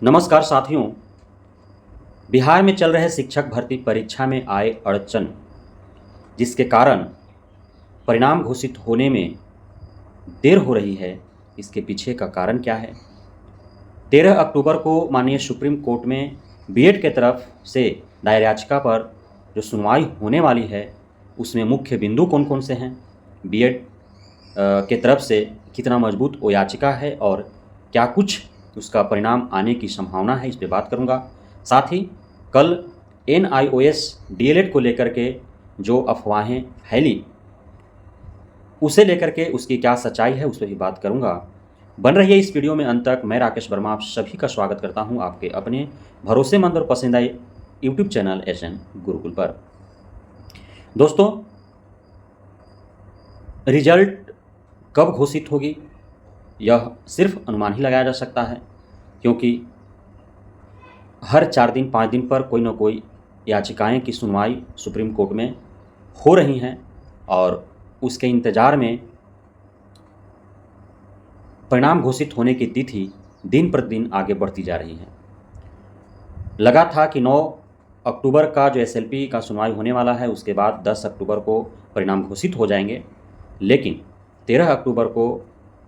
नमस्कार साथियों। बिहार में चल रहे शिक्षक भर्ती परीक्षा में आए अड़चन, जिसके कारण परिणाम घोषित होने में देर हो रही है, इसके पीछे का कारण क्या है? 13 अक्टूबर को माननीय सुप्रीम कोर्ट में बीएड के तरफ से दायर याचिका पर जो सुनवाई होने वाली है, उसमें मुख्य बिंदु कौन कौन से हैं, बीएड के तरफ से कितना मजबूत वो याचिका है और क्या कुछ उसका परिणाम आने की संभावना है, इस पे बात करूँगा। साथ ही कल NIOS डीएलएड को लेकर के जो अफवाहें फैली, उसे लेकर के उसकी क्या सच्चाई है, उस पर भी बात करूँगा। बन रही है इस वीडियो में अंत तक। मैं राकेश वर्मा आप सभी का स्वागत करता हूं आपके अपने भरोसेमंद और पसंदीदा यूट्यूब चैनल SN गुरुकुल पर। दोस्तों, रिजल्ट कब घोषित होगी यह सिर्फ अनुमान ही लगाया जा सकता है, क्योंकि हर 4 दिन 5 दिन पर कोई ना कोई याचिकाएं की सुनवाई सुप्रीम कोर्ट में हो रही हैं और उसके इंतज़ार में परिणाम घोषित होने की तिथि दिन प्रतिदिन आगे बढ़ती जा रही है। लगा था कि 9 अक्टूबर का जो SLP का सुनवाई होने वाला है, उसके बाद 10 अक्टूबर को परिणाम घोषित हो जाएंगे, लेकिन 13 अक्टूबर को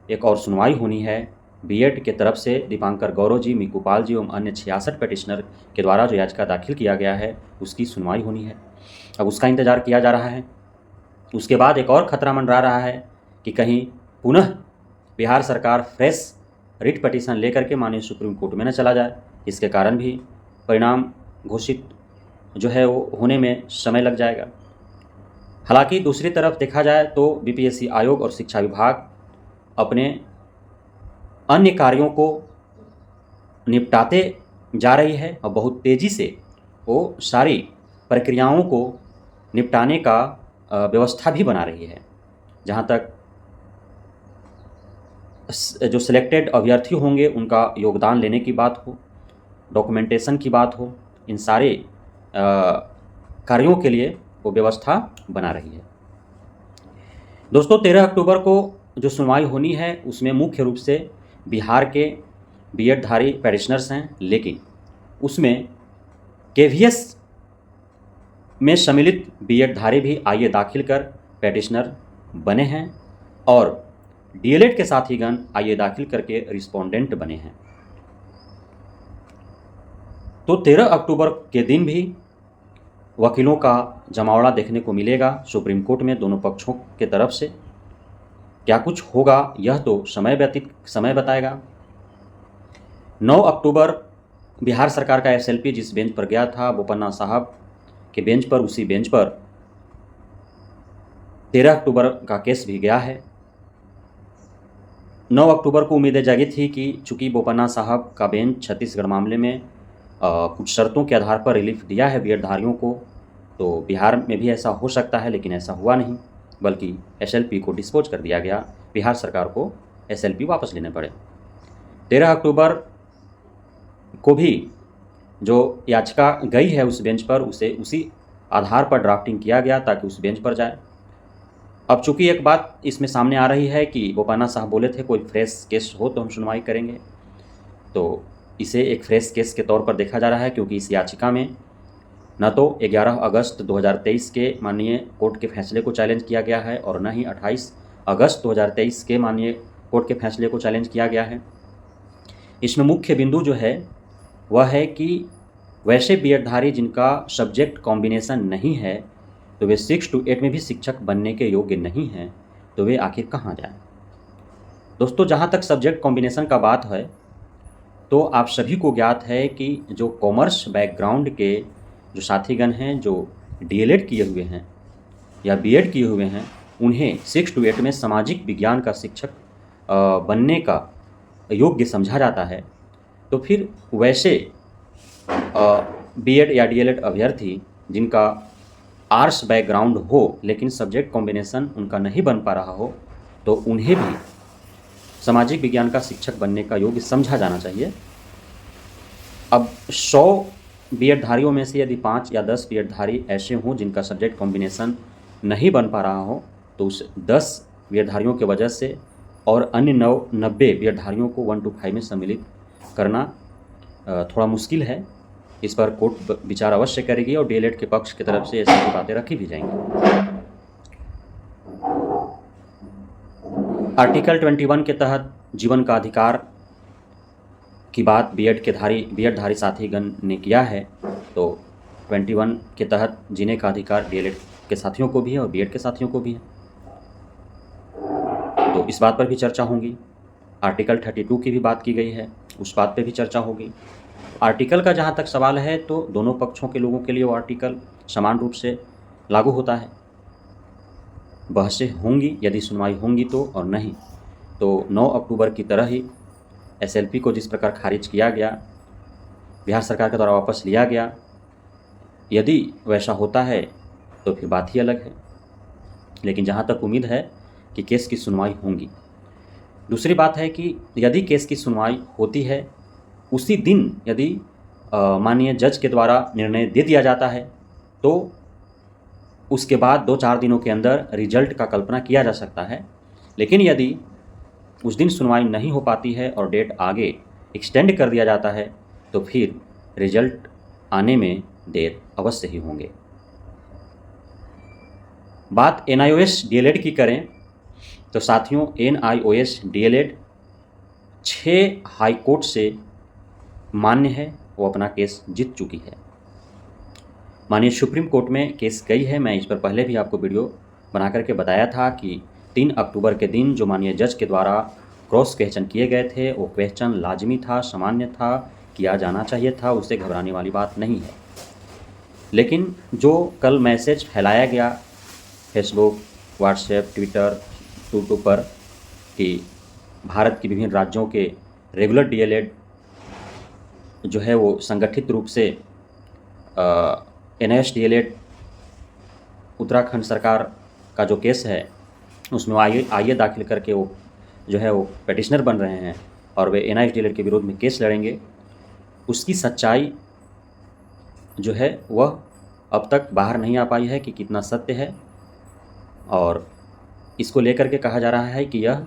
एक और सुनवाई होनी है। बीएड के तरफ से दीपांकर गौरव जी, मिकूपाल जी एवं अन्य 66 पेटिशनर के द्वारा जो याचिका दाखिल किया गया है, उसकी सुनवाई होनी है। अब उसका इंतज़ार किया जा रहा है। उसके बाद एक और खतरा मंडरा रहा है कि कहीं पुनः बिहार सरकार फ्रेश रिट पटिशन लेकर के माननीय सुप्रीम कोर्ट में न चला जाए। इसके कारण भी परिणाम घोषित जो है वो होने में समय लग जाएगा। हालांकि दूसरी तरफ देखा जाए तो BPSC आयोग और शिक्षा विभाग अपने अन्य कार्यों को निपटाते जा रही है और बहुत तेज़ी से वो सारी प्रक्रियाओं को निपटाने का व्यवस्था भी बना रही है। जहाँ तक जो सिलेक्टेड अभ्यर्थी होंगे उनका योगदान लेने की बात हो, डॉक्यूमेंटेशन की बात हो, इन सारे कार्यों के लिए वो व्यवस्था बना रही है। दोस्तों, 13 अक्टूबर को जो सुनवाई होनी है उसमें मुख्य रूप से बिहार के बीएड धारी पेटिशनर्स हैं, लेकिन उसमें KVS में सम्मिलित बीएड धारी भी आईए दाखिल कर पेटिशनर बने हैं और डीएलएड के साथीगण आईए दाखिल करके रिस्पोंडेंट बने हैं। तो 13 अक्टूबर के दिन भी वकीलों का जमावड़ा देखने को मिलेगा सुप्रीम कोर्ट में दोनों पक्षों के तरफ से। क्या कुछ होगा यह तो समय बताएगा। 9 अक्टूबर बिहार सरकार का SLP जिस बेंच पर गया था, बोपन्ना साहब के बेंच पर, उसी बेंच पर 13 अक्टूबर का केस भी गया है। 9 अक्टूबर को उम्मीदें जगी थी कि चूंकि बोपन्ना साहब का बेंच छत्तीसगढ़ मामले में कुछ शर्तों के आधार पर रिलीफ दिया है बीएड धारियों को, तो बिहार में भी ऐसा हो सकता है, लेकिन ऐसा हुआ नहीं, बल्कि SLP को डिस्पोज कर दिया गया। बिहार सरकार को SLP वापस लेने पड़े। 13 अक्टूबर को भी जो याचिका गई है उस बेंच पर, उसे उसी आधार पर ड्राफ्टिंग किया गया ताकि उस बेंच पर जाए। अब चूंकि एक बात इसमें सामने आ रही है कि बोपन्ना साहब बोले थे कोई फ्रेश केस हो तो हम सुनवाई करेंगे, तो इसे एक फ्रेश केस के तौर पर देखा जा रहा है, क्योंकि इस याचिका में न तो 11 अगस्त 2023 के माननीय कोर्ट के फैसले को चैलेंज किया गया है और न ही 28 अगस्त 2023 के माननीय कोर्ट के फैसले को चैलेंज किया गया है। इसमें मुख्य बिंदु जो है वह है कि वैसे बीएडधारी जिनका सब्जेक्ट कॉम्बिनेशन नहीं है, तो वे 6 to 8 में भी शिक्षक बनने के योग्य नहीं हैं, तो वे आखिर कहाँ जाएं? दोस्तों, जहाँ तक सब्जेक्ट कॉम्बिनेशन का बात है, तो आप सभी को ज्ञात है कि जो कॉमर्स बैकग्राउंड के जो साथीगण हैं, जो डीएलएड किए हुए हैं या बीएड किए हुए हैं, उन्हें 6 to 8 में सामाजिक विज्ञान का शिक्षक बनने का योग्य समझा जाता है। तो फिर वैसे बीएड या डीएलएड अभ्यर्थी जिनका आर्ट्स बैकग्राउंड हो लेकिन सब्जेक्ट कॉम्बिनेशन उनका नहीं बन पा रहा हो, तो उन्हें भी सामाजिक विज्ञान का शिक्षक बनने का योग्य समझा जाना चाहिए। अब 100 बीएड धारियों में से यदि 5 या 10 बीएड धारी ऐसे हों जिनका सब्जेक्ट कॉम्बिनेशन नहीं बन पा रहा हो, तो उस 10 बीएड धारियों की वजह से और अन्य 90 बीएड धारियों को 1 to 5 में सम्मिलित करना थोड़ा मुश्किल है। इस पर कोर्ट विचार अवश्य करेगी और डीएलएड के पक्ष की तरफ से ऐसी बातें रखी भी जाएंगी। आर्टिकल 21 के तहत जीवन का अधिकार की बात बीएड धारी साथीगण ने किया है, तो 21 के तहत जीने का अधिकार डीएलएड के साथियों को भी है और बीएड के साथियों को भी है, तो इस बात पर भी चर्चा होगी। आर्टिकल 32 की भी बात की गई है, उस बात पे भी चर्चा होगी। आर्टिकल का जहाँ तक सवाल है तो दोनों पक्षों के लोगों के लिए वो आर्टिकल समान रूप से लागू होता है। बहसें होंगी यदि सुनवाई होंगी तो, और नहीं तो 9 अक्टूबर की तरह ही एसएलपी को जिस प्रकार खारिज किया गया, बिहार सरकार के द्वारा वापस लिया गया, यदि वैसा होता है तो फिर बात ही अलग है। लेकिन जहाँ तक उम्मीद है कि केस की सुनवाई होंगी। दूसरी बात है कि यदि केस की सुनवाई होती है, उसी दिन यदि माननीय जज के द्वारा निर्णय दे दिया जाता है, तो उसके बाद 2-4 दिनों के अंदर रिजल्ट का कल्पना किया जा सकता है। लेकिन यदि उस दिन सुनवाई नहीं हो पाती है और डेट आगे एक्सटेंड कर दिया जाता है, तो फिर रिजल्ट आने में देर अवश्य ही होंगे। बात एनआईओएस डीएलएड की करें तो साथियों, एनआईओएस डीएलएड 6 हाई कोर्ट से मान्य है, वो अपना केस जीत चुकी है। माननीय सुप्रीम कोर्ट में केस गई है। मैं इस पर पहले भी आपको वीडियो बना करके बताया था कि 3 अक्टूबर के दिन जो माननीय जज के द्वारा क्रॉस क्वेश्चन किए गए थे, वो क्वेश्चन लाजमी था, सामान्य था, किया जाना चाहिए था, उससे घबराने वाली बात नहीं है। लेकिन जो कल मैसेज फैलाया गया फेसबुक, व्हाट्सएप, ट्विटर, यूट्यूब पर कि भारत के विभिन्न राज्यों के रेगुलर डीएलएड जो है वो संगठित रूप से एनआईओएस डीएलएड उत्तराखंड सरकार का जो केस है उसमें आईए दाखिल करके वो जो है वो पेटिशनर बन रहे हैं और वे एनआईओएस डीएलएड के विरोध में केस लड़ेंगे, उसकी सच्चाई जो है वह अब तक बाहर नहीं आ पाई है कि कितना सत्य है। और इसको लेकर के कहा जा रहा है कि यह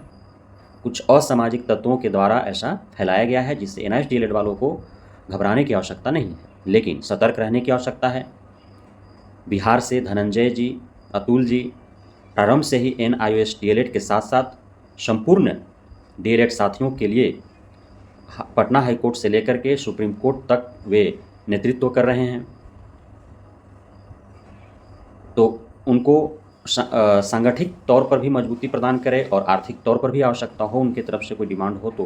कुछ असामाजिक तत्वों के द्वारा ऐसा फैलाया गया है, जिससे एनआईओएस डीएलएड वालों को घबराने की आवश्यकता नहीं है, लेकिन सतर्क रहने की आवश्यकता है। बिहार से धनंजय जी, अतुल जी प्रारंभ से ही एनआईओएस डीएलएड के साथ साथ संपूर्ण डीएलएड साथियों के लिए पटना हाई कोर्ट से लेकर के सुप्रीम कोर्ट तक वे नेतृत्व कर रहे हैं। तो उनको सांगठनिक तौर पर भी मजबूती प्रदान करें और आर्थिक तौर पर भी आवश्यकता हो, उनकी तरफ से कोई डिमांड हो तो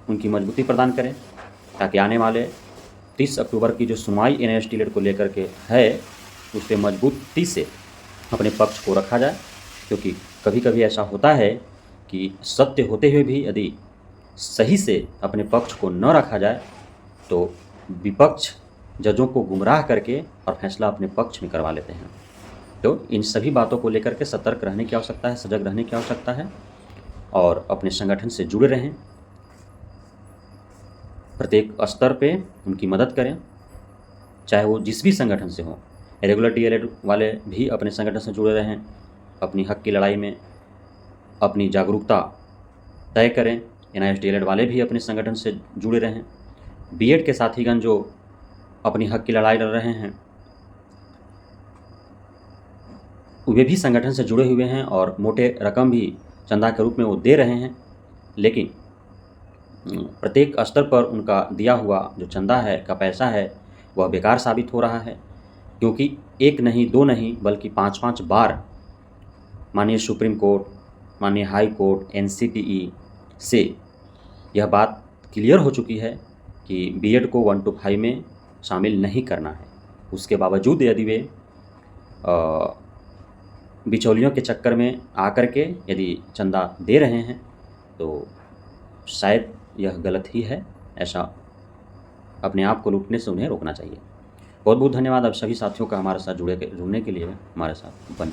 उनकी मजबूती प्रदान करें, ताकि आने वाले 30 अक्टूबर की जो सुनवाई एनआईओएस डीएलएड को लेकर के है उस पर मजबूती से अपने पक्ष को रखा जाए। क्योंकि कभी कभी ऐसा होता है कि सत्य होते हुए भी यदि सही से अपने पक्ष को न रखा जाए तो विपक्ष जजों को गुमराह करके और फैसला अपने पक्ष में करवा लेते हैं। तो इन सभी बातों को लेकर के सतर्क रहने की आवश्यकता है, सजग रहने की आवश्यकता है और अपने संगठन से जुड़े रहें। प्रत्येक स्तर पे उनकी मदद करें, चाहे वो जिस भी संगठन से हो। रेगुलर डीएलएड वाले भी अपने संगठन से जुड़े रहें, अपनी हक की लड़ाई में अपनी जागरूकता तय करें। एनआईओएस डीएलएड वाले भी अपने संगठन से जुड़े रहें। बीएड के साथीगण जो अपनी हक की लड़ाई लड़ रहे हैं वे भी संगठन से जुड़े हुए हैं और मोटे रकम भी चंदा के रूप में वो दे रहे हैं, लेकिन प्रत्येक स्तर पर उनका दिया हुआ जो चंदा है का पैसा है वह बेकार साबित हो रहा है। क्योंकि 1 नहीं 2 नहीं बल्कि 5-5 बार माननीय सुप्रीम कोर्ट, माननीय हाई कोर्ट, एनसीटीई से यह बात क्लियर हो चुकी है कि बीएड को 1 to 5 में शामिल नहीं करना है। उसके बावजूद यदि वे बिचौलियों के चक्कर में आकर के यदि चंदा दे रहे हैं तो शायद यह गलत ही है। ऐसा अपने आप को लूटने से उन्हें रोकना चाहिए। बहुत बहुत धन्यवाद आप सभी साथियों का हमारे साथ जुड़ने के लिए, हमारे साथ बने।